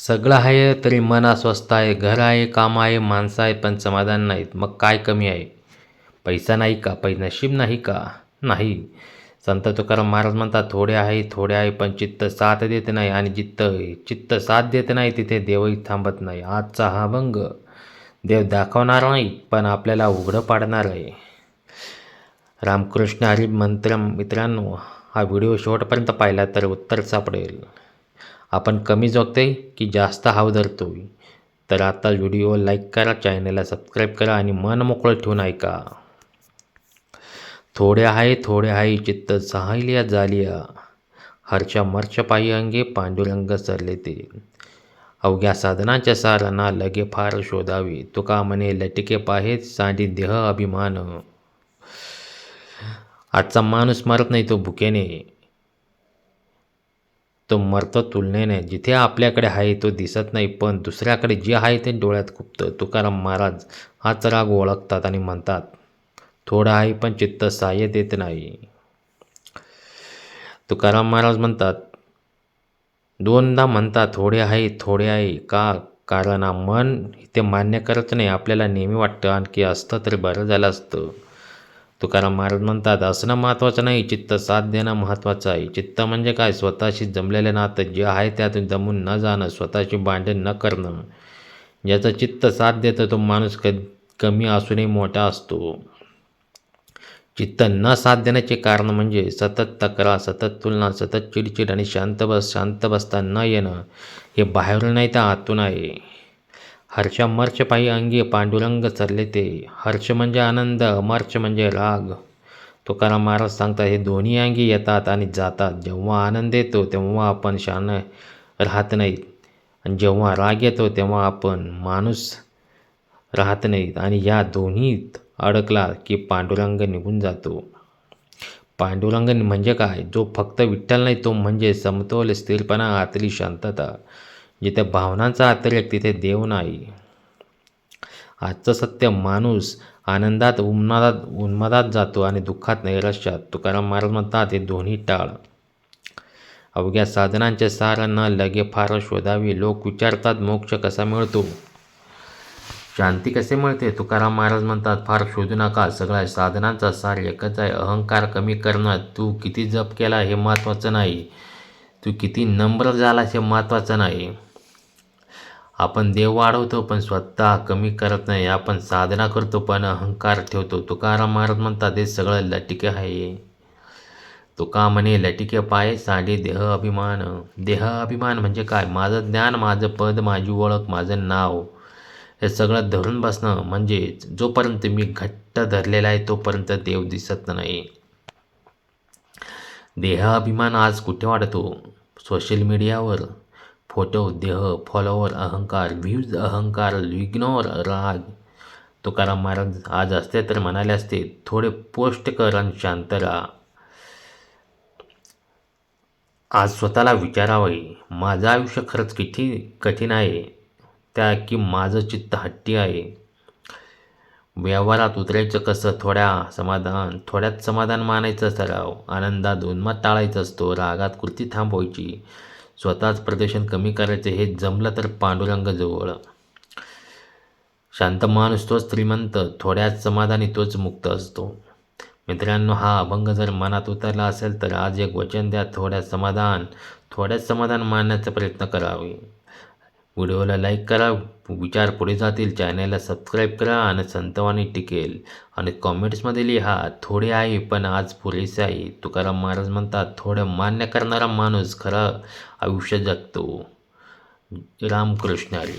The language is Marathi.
सगळं आहे तरी मन अस्वस्थ आहे. घर आहे, काम आहे, माणसं आहेत पण समाधान नाहीत. मग काय कमी आहे? पैसा नाही का? नशीब नाही का? नाही. संत तुकाराम महाराज म्हणतात, थोडे आहे पण चित्त साथ देत नाही आणि चित्त साथ देत नाही तिथे देवही थांबत नाही. आजचा हा अभंग देव दाखवणार नाही पण आपल्याला उघडं पाडणार आहे. रामकृष्ण हरी मंत्र. मित्रांनो, हा व्हिडिओ शेवटपर्यंत पाहिला तर उत्तर सापडेल. आपण कमी जगतोय की जास्त हाव धरतोय? तर आता व्हिडिओ लाईक करा, चॅनलला सबस्क्राईब करा आणि मन मोकळं ठेवून ऐका. थोडे आहे चित्त सहायल्या झालिया, हरच्या मरच्या पायी अंगे पांडुरंग सरले ते. अवघ्या साधनांच्या सारांना लगे फार शोधावे, तुका म्हणे लटिके पाहेत सांडी देह अभिमान. आजचा माणूस मरत नाही तो भुकेने, तो मरतो तुलनेने. जिथे आपल्याकडे आहे तो दिसत नाही पण दुसऱ्याकडे जे आहे ते डोळ्यात खुपतं. तुकाराम महाराज हाच राग ओळखतात आणि म्हणतात, थोडं आहे पण चित्त साह्य देत नाही. तुकाराम महाराज म्हणतात, दोनदा म्हणतात थोडे आहे का? कारण मन ते मान्य करत नाही. आपल्याला नेहमी वाटतं आणखी असतं तर बरं झालं असतं. तुकाराम महाराज म्हणतात, असणं महत्त्वाचं नाही, चित्त साथ देणं महत्त्वाचं आहे. चित्त म्हणजे काय? स्वतःशी जमलेलं नातं. जे आहे त्यातून दमून न जाणं, स्वतःची भांडण न करणं. ज्याचं चित्त साथ देतं तो माणूस कमी असूनही मोठा असतो. चित्त न साथ देण्याचे कारण म्हणजे सतत तक्रार, सतत तुलना, सतत चिडचिड आणि शांत बसता न येणं. हे बाहेरून नाही तर आतून आहे. हर्ष मर्च पायी अंगी पांडुरंग सरले ते. हर्ष म्हणजे आनंद, अमर्च म्हणजे राग. तुकाराम महाराज सांगतात, हे दोन्ही अंगी येतात आणि जातात. जेव्हा आनंद येतो तेव्हा आपण शान राहत नाहीत आणि जेव्हा राग येतो तेव्हा आपण माणूस राहत नाहीत. आणि या दोन्हीत अडकला की पांडुरंग निघून जातो. पांडुरंग म्हणजे काय? जो फक्त विठ्ठल नाही, तो म्हणजे समतोल, स्थिरपणा, आतली शांतता. जिथे भावनांचा अतिरेक तिथे देव नाही. आजचं सत्य, माणूस आनंदात उन्मादात जातो आणि दुःखात नैराश्यात. तुकाराम महाराज म्हणतात, हे दोन्ही टाळ. अवघ्या साधनांचे सार न लगे फार शोधावे. लोक विचारतात मोक्ष कसा मिळतो, शांती कसे मिळते? तुकाराम महाराज म्हणतात, फार शोधू नका. सगळ्या साधनांचा सार एकच आहे, अहंकार कमी करणं. तू किती जप केला हे महत्त्वाचं नाही, तू किती नम्र झालास हे महत्त्वाचं नाही. आपण देव वाढवतो पण स्वतः कमी करत नाही. आपण साधना करतो पण अहंकार ठेवतो. तुकाराम महाराज म्हणतात, हे सगळं लटिके आहे. तुका म्हणे लटिके पाय सांडी देह अभिमान. देह अभिमान म्हणजे काय? माझं ज्ञान, माझं पद, माझी ओळख, माझं नाव, हे सगळं धरून बसणं. म्हणजे जोपर्यंत मी घट्ट धरलेला आहे तोपर्यंत देव दिसत नाही. देह अभिमान आज कुठे वाढतो? सोशल मीडियावर. फोटो, देह, फॉलोवर, अहंकार, व्ह्यूज, अहंकार, इग्नोर, राग. तुकाराम महाराज आज असते तर म्हणाले असते, थोडे पोस्ट कर आणि शांत राहा. आज स्वतःला विचारावे, माझं आयुष्य खरंच किती कठीण आहे की माझं चित्त हट्टी आहे. व्यवहारात उतरायचं कसं? थोड्यात समाधान मानायचं सराव. आनंदात उन्माद टाळायचा असतो. रागात कृती थांबवायची. स्वतःच प्रदूषण कमी करायचं. हे जमलं तर पांडुरंग जवळ. शांत माणूस तोच श्रीमंत, थोड्यात समाधानी तोच मुक्त असतो. मित्रांनो, हा अभंग जर मनात उतरला असेल तर आज एक वचन द्या, थोड्यात समाधान मानण्याचा प्रयत्न करावे. व्हिडिओला लाईक करा, विचार पुढे जातील. चॅनलला सबस्क्राईब करा आणि संतवाणी टिकेल. आणि कॉमेंट्समध्ये लिहा, थोडे आहे पण आज पुरेसे आहे. तुकाराम महाराज म्हणतात, थोडं मान्य करणारा माणूस खरं आयुष्य जगतो. रामकृष्ण हरी.